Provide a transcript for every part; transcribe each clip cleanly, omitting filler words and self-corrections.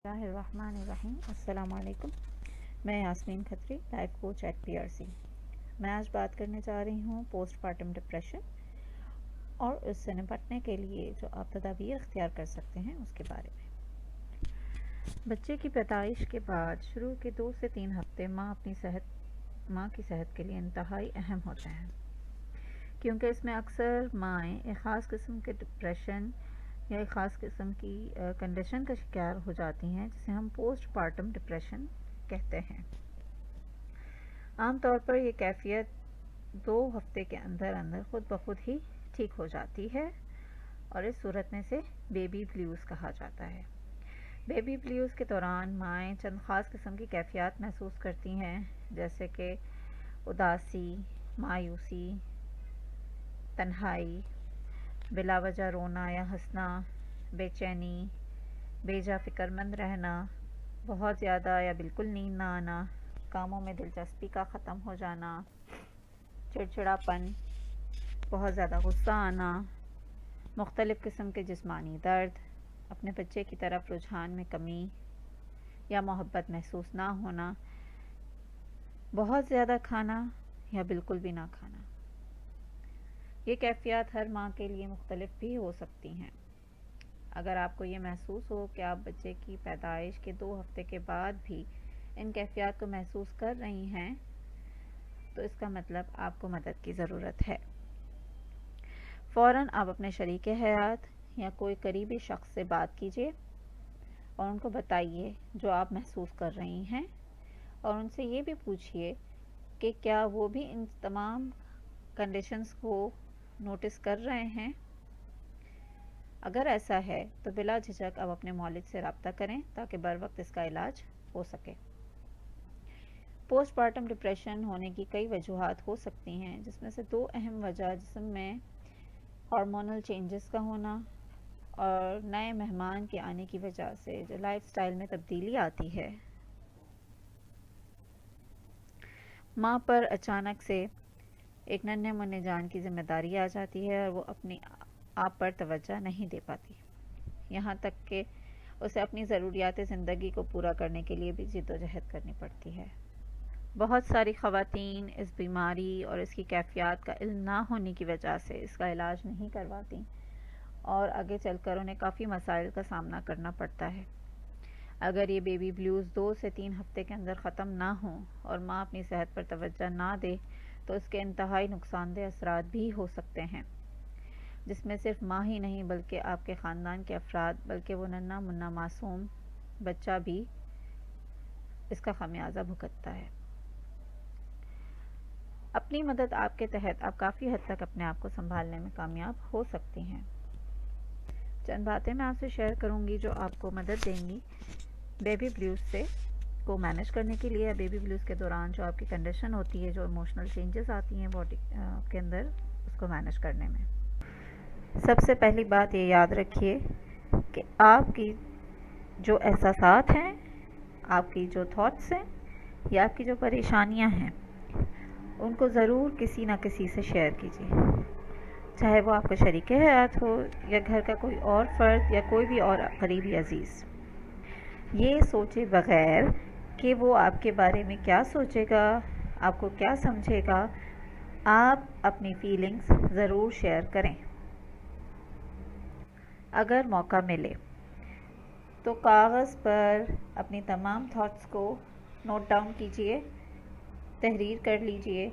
बिस्मिल्लाहिर्रहमानिर्रहीम। अस्सलाम वालेकुम। मैं Yasmeen Khatri, life coach at PRC। मैं आज बात करने जा रही हूँ पोस्टपार्टम डिप्रेशन और उससे निपटने के लिए जो आप तदाबीर इख्तियार कर सकते हैं उसके बारे में। बच्चे की पैदाइश के बाद शुरू के 2 से 3 हफ्ते माँ की सेहत के लिए इंतहाई अहम होते हैं, क्योंकि इसमें अक्सर माएँ एक ख़ास किस्म के डिप्रेशन या एक ख़ास किस्म की कंडीशन का शिकार हो जाती हैं, जिसे हम पोस्टपार्टम डिप्रेशन कहते हैं। आमतौर पर ये कैफियत 2 हफ्ते के अंदर अंदर खुद ब खुद ही ठीक हो जाती है और इस सूरत में से बेबी ब्लूज़ कहा जाता है। बेबी ब्लूज़ के दौरान माएँ चंद ख़ास किस्म की कैफियत महसूस करती हैं, जैसे कि उदासी, मायूसी, तन्हाई, बिला वजह रोना या हंसना, बेचैनी, बेजा फ़िक्रमंद रहना, बहुत ज़्यादा या बिल्कुल नींद ना आना, कामों में दिलचस्पी का ख़त्म हो जाना, चिड़चिड़ापन, बहुत ज़्यादा गुस्सा आना, मुख्तलिफ़ किस्म के जिस्मानी दर्द, अपने बच्चे की तरफ रुझान में कमी या मोहब्बत महसूस ना होना, बहुत ज़्यादा खाना या बिल्कुल भी ना खाना। ये कैफियत हर माँ के लिए मुख्तलिफ भी हो सकती हैं। अगर आपको ये महसूस हो कि आप बच्चे की पैदाइश के 2 हफ्ते के बाद भी इन कैफियत को महसूस कर रही हैं, तो इसका मतलब आपको मदद की ज़रूरत है। फ़ौरन आप अपने शरीक हयात या कोई करीबी शख्स से बात कीजिए और उनको बताइए जो आप महसूस कर रही हैं, और उनसे ये भी पूछिए कि क्या वो भी इन तमाम कंडीशंस को नोटिस कर रहे हैं। अगर ऐसा है तो बिला झिझक अब अपने मौलिद से रब्ता करें ताकि बर वक्त इसका इलाज हो सके। पोस्टपार्टम डिप्रेशन होने की कई वजूहात हो सकती हैं, जिसमें से 2 अहम वजह जिस्म में हार्मोनल चेंजेस का होना और नए मेहमान के आने की वजह से जो लाइफस्टाइल में तब्दीली आती है। माँ पर अचानक से एक नन्हे मुन्ने जान की जिम्मेदारी आ जाती है और वो अपनी आप पर तवज्जो नहीं दे पाती, यहाँ तक कि उसे अपनी ज़रूरियात ज़िंदगी को पूरा करने के लिए भी जिद्दोजहद करनी पड़ती है। बहुत सारी ख़वातीन इस बीमारी और इसकी कैफियत का इल्म ना होने की वजह से इसका इलाज नहीं करवाती और आगे चलकर उन्हें काफ़ी मसाइल का सामना करना पड़ता है। अगर ये बेबी ब्लूज़ 2 से 3 हफ्ते के अंदर ख़त्म ना हो और माँ अपनी सेहत पर तवज्जो ना दे, तो इसके इंतहाई नुकसानदेह असरात भी हो सकते हैं, जिसमें सिर्फ माँ ही नहीं बल्कि आपके ख़ानदान के अफराद, बल्कि वो नन्हा मुन्ना मासूम बच्चा भी इसका खमियाजा भुगतता है। अपनी मदद आपके तहत आप काफ़ी हद तक अपने आप को संभालने में कामयाब हो सकती हैं। चंद बातें मैं आपसे शेयर करूंगी जो आपको मदद देंगी बेबी ब्लूज़ से को मैनेज करने के लिए, या बेबी ब्लूज़ के दौरान जो आपकी कंडीशन होती है, जो इमोशनल चेंजेस आती हैं बॉडी के अंदर, उसको मैनेज करने में। सबसे पहली बात ये याद रखिए कि आपकी जो एहसासात हैं, आपकी जो थॉट्स हैं या आपकी जो परेशानियां हैं, उनको ज़रूर किसी ना किसी से शेयर कीजिए, चाहे वो आपका शरीक हयात हो या घर का कोई और फ़र्द या कोई भी और करीबी अज़ीज़। ये सोचे बग़ैर कि वो आपके बारे में क्या सोचेगा, आपको क्या समझेगा, आप अपनी फीलिंग्स ज़रूर शेयर करें। अगर मौका मिले तो कागज़ पर अपनी तमाम थॉट्स को नोट डाउन कीजिए, तहरीर कर लीजिए।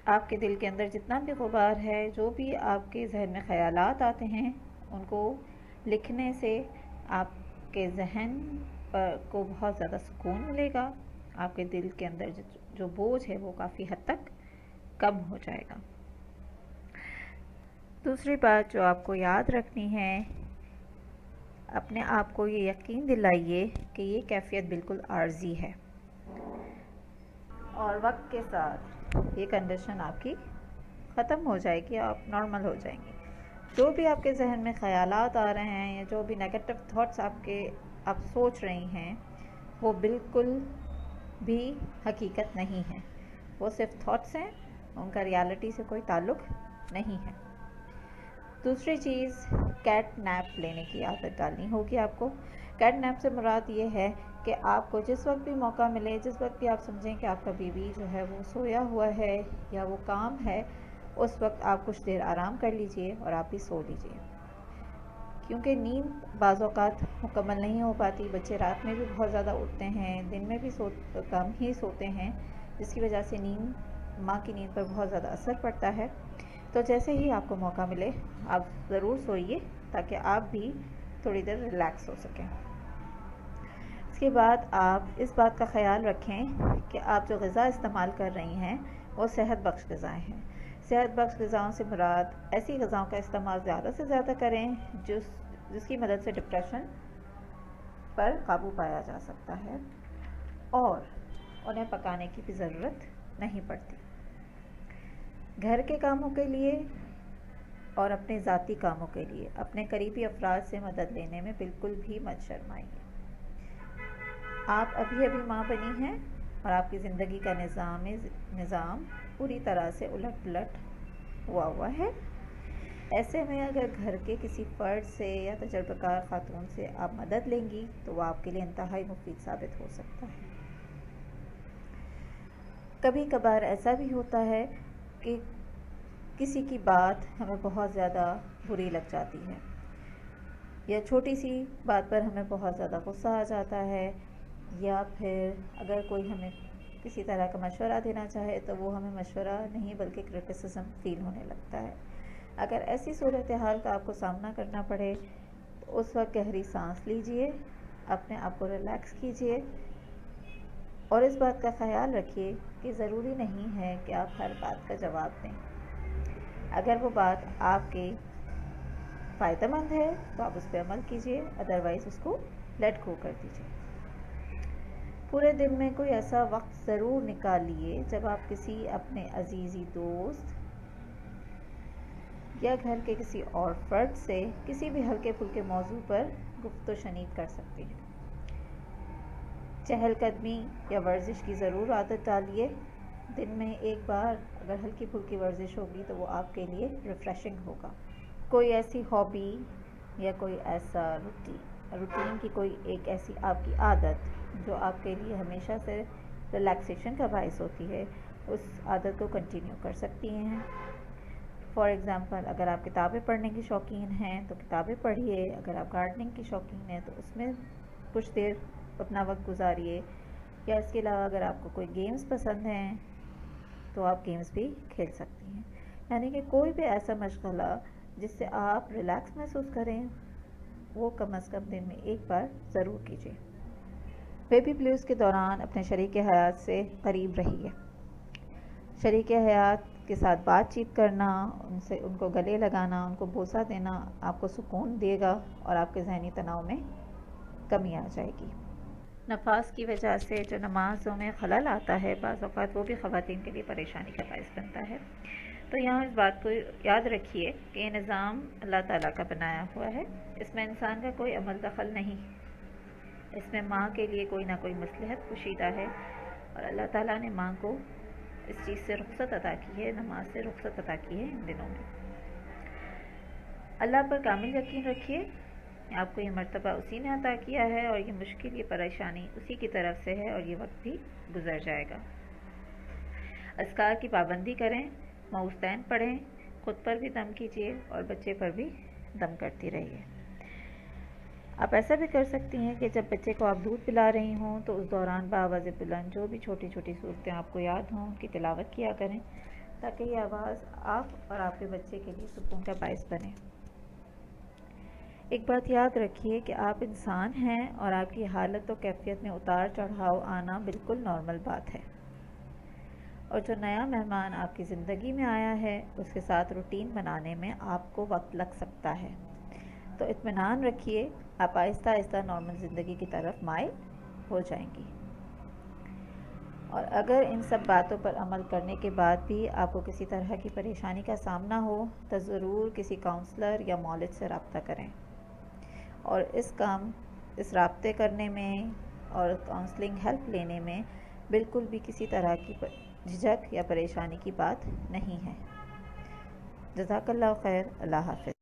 आपके दिल के अंदर जितना भी गुबार है, जो भी आपके जहन में ख़यालात आते हैं, उनको लिखने से आपके जहन को बहुत ज़्यादा सुकून मिलेगा। आपके दिल के अंदर जो बोझ है वो काफ़ी हद तक कम हो जाएगा। दूसरी बात जो आपको याद रखनी है, अपने आप को ये यकीन दिलाइए कि ये कैफियत बिल्कुल आर्जी है और वक्त के साथ ये कंडीशन आपकी ख़त्म हो जाएगी, आप नॉर्मल हो जाएंगे। जो भी आपके जहन में ख़यालात आ रहे हैं या जो भी नेगेटिव थॉट्स आप सोच रही हैं, वो बिल्कुल भी हकीकत नहीं है, वो सिर्फ थॉट्स हैं, उनका रियलिटी से कोई ताल्लुक़ नहीं है। दूसरी चीज़, कैट नैप लेने की आदत डालनी होगी आपको। कैट नैप से मुराद ये है कि आपको जिस वक्त भी मौका मिले, जिस वक्त भी आप समझें कि आपका बेबी जो है वो सोया हुआ है या वो काम है, उस वक्त आप कुछ देर आराम कर लीजिए और आप भी सो लीजिए। क्योंकि नींद बाज़ औक़ात मुकम्मल नहीं हो पाती, बच्चे रात में भी बहुत ज़्यादा उठते हैं, दिन में भी कम ही सोते हैं, जिसकी वजह से माँ की नींद पर बहुत ज़्यादा असर पड़ता है। तो जैसे ही आपको मौका मिले आप ज़रूर सोइए ताकि आप भी थोड़ी देर रिलैक्स हो सकें। इसके बाद आप इस बात का ख़याल रखें कि आप जो ग़िज़ा इस्तेमाल कर रही हैं वो सेहत बख्श ग़िज़ाएँ हैं। सेहत बख्श ग़िज़ाओं से मुराद ऐसी ग़िज़ाओं का इस्तेमाल ज़्यादा से ज़्यादा करें जिसकी मदद से डिप्रेशन पर काबू पाया जा सकता है और उन्हें पकाने की भी ज़रूरत नहीं पड़ती। घर के कामों के लिए और अपने ज़ाती कामों के लिए अपने करीबी अफराद से मदद लेने में बिल्कुल भी मत शर्माइए। आप अभी अभी माँ बनी हैं और आपकी ज़िंदगी का निज़ाम पूरी तरह से उलट पुलट हुआ है। ऐसे में अगर घर के किसी फ़र्द से या तजर्बाकार ख़ातून से आप मदद लेंगी तो वो आपके लिए इंतहाई मुफीद साबित हो सकता है। कभी कभार ऐसा भी होता है कि किसी की बात हमें बहुत ज़्यादा बुरी लग जाती है या छोटी सी बात पर हमें बहुत ज़्यादा गुस्सा आ जाता है, या फिर अगर कोई हमें किसी तरह का मशवरा देना चाहे तो वो हमें मशवरा नहीं बल्कि क्रिटिसिज्म फ़ील होने लगता है। अगर ऐसी सूरत हाल का आपको सामना करना पड़े तो उस वक्त गहरी सांस लीजिए, अपने आप को रिलैक्स कीजिए और इस बात का ख़याल रखिए कि ज़रूरी नहीं है कि आप हर बात का जवाब दें। अगर वो बात आपके फ़ायदेमंद है तो आप उस पर अमल कीजिए, अदरवाइज़ उसको लेट गो कर दीजिए। पूरे दिन में कोई ऐसा वक्त ज़रूर निकालिए जब आप किसी अपने अजीज़ी दोस्त या घर के किसी और फ़र्द से किसी भी हल्के फुल्के मौजू पर गुफ्तो शनीद कर सकते हैं। चहलकदमी या वर्जिश की ज़रूर आदत डालिए। दिन में एक बार अगर हल्की फुल्की वर्जिश होगी तो वो आपके लिए रिफ़्रेशिंग होगा। कोई ऐसी हॉबी या कोई ऐसा रूटीन की कोई एक ऐसी आपकी आदत जो आपके लिए हमेशा से रिलैक्सेशन का बायस होती है, उस आदत को कंटिन्यू कर सकती हैं। फॉर एग्ज़ाम्पल, अगर आप किताबें पढ़ने की शौकीन हैं तो किताबें पढ़िए, अगर आप गार्डनिंग की शौकीन हैं तो उसमें कुछ देर अपना वक्त गुजारिए, या इसके अलावा अगर आपको कोई गेम्स पसंद हैं तो आप गेम्स भी खेल सकती हैं। यानी कि कोई भी ऐसा मशगला जिससे आप रिलैक्स महसूस करें वो कम से कम दिन में एक बार ज़रूर कीजिए। बेबी ब्लूज़ के दौरान अपने शरीक हयात से करीब रहिए। शरीक हयात के साथ बातचीत करना, उनको गले लगाना, उनको बोसा देना आपको सुकून देगा और आपके ज़हनी तनाव में कमी आ जाएगी। नफास की वजह से जो नमाज़ों में खलल आता है बाज़ औक़ात वो भी ख़वातीन के लिए परेशानी का बायस बनता है। तो यहाँ इस बात को याद रखिए कि ये निज़ाम अल्लाह ताला का बनाया हुआ है, इसमें इंसान का कोई अमल दखल नहीं। इसमें माँ के लिए कोई ना कोई मसलहत पोशीदा है और अल्लाह ताला ने माँ को इस चीज़ से रुख़्सत अता की है, नमाज से रुख़्सत अता की है इन दिनों में। अल्लाह पर कामिल यकीन रखिए, आपको ये मर्तबा उसी ने अता किया है और ये मुश्किल, ये परेशानी उसी की तरफ से है और ये वक्त भी गुजर जाएगा। अस्कार की पाबंदी करें, मऊस्तैन पढ़ें, ख़ुद पर भी दम कीजिए और बच्चे पर भी दम करती रहिए। आप ऐसा भी कर सकती हैं कि जब बच्चे को आप दूध पिला रही हों तो उस दौरान बाआवाज़ बुलंद जो भी छोटी छोटी सूरतें आपको याद हों उनकी तिलावत किया करें, ताकि ये आवाज़ आप और आपके बच्चे के लिए सुकून का बायस बने। एक बात याद रखिए कि आप इंसान हैं और आपकी हालत और कैफियत में उतार चढ़ाव आना बिल्कुल नॉर्मल बात है, और जो नया मेहमान आपकी ज़िंदगी में आया है उसके साथ रूटीन बनाने में आपको वक्त लग सकता है। तो इत्मीनान रखिए, आप आहिस्ता आहिस्ता नॉर्मल ज़िंदगी की तरफ माइल हो जाएंगी। और अगर इन सब बातों पर अमल करने के बाद भी आपको किसी तरह की परेशानी का सामना हो तो ज़रूर किसी काउंसलर या मौलिद से रब्ता करें। और इस राब्ते करने में और काउंसलिंग हेल्प लेने में बिल्कुल भी किसी तरह की झिझक या परेशानी की बात नहीं है। जज़ाकल्लाह खैर। अल्लाह हाफ़िज़।